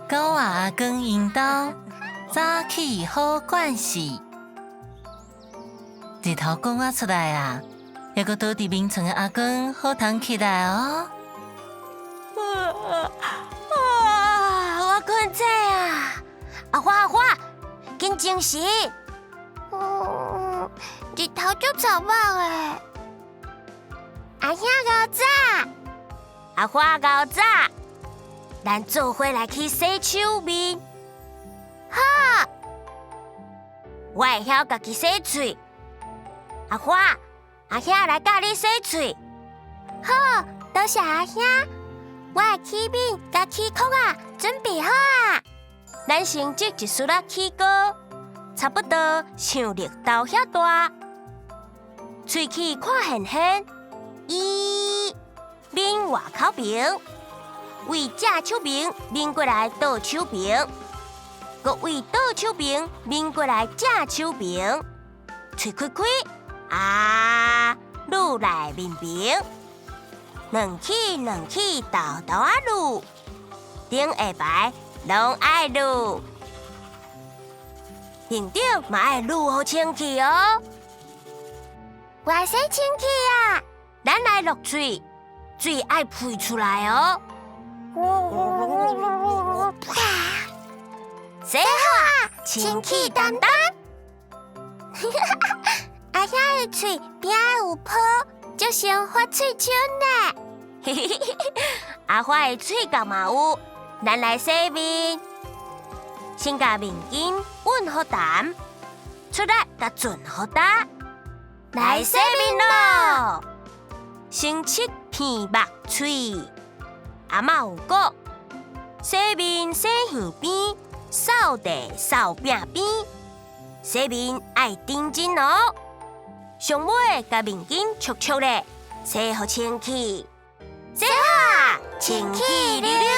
狗仔阿公因兜早起好惯势。日头公仔出来啊，还阁倒伫眠床的阿公好通起来哦。我困醒啊！阿花，紧精神！日头足早晚诶。阿兄熬早，阿花熬早，咱做伙来去洗手面。好，我会晓家己洗嘴。阿花，阿兄来教你洗嘴。好，多谢阿兄。我的起面甲起壳啊，准备好啊！咱成绩一丝仔起高，差不多像绿豆遐大。喙齿看现现，面外口平，为正手平面过来倒手平，搁为倒手平面过来正手平。喙开开，愈来面平。两起豆豆啊撸，顶下排拢爱撸，顶顶嘛爱撸好清气哦。外洗清气啊，咱来落水，水爱喷出来哦。洗好啊，清气淡淡。阿兄的嘴边有泡。就像发喙唇呢，阿花的喙角嘛有，咱来洗面，先甲面巾稳好淡，出来甲准好打，来洗面咯。先拭鼻目喙，阿嬷有讲，洗面洗耳边，扫地扫壁边，洗面爱认真哦。上尾甲面巾戳戳咧，洗好清气，洗好清气溜溜。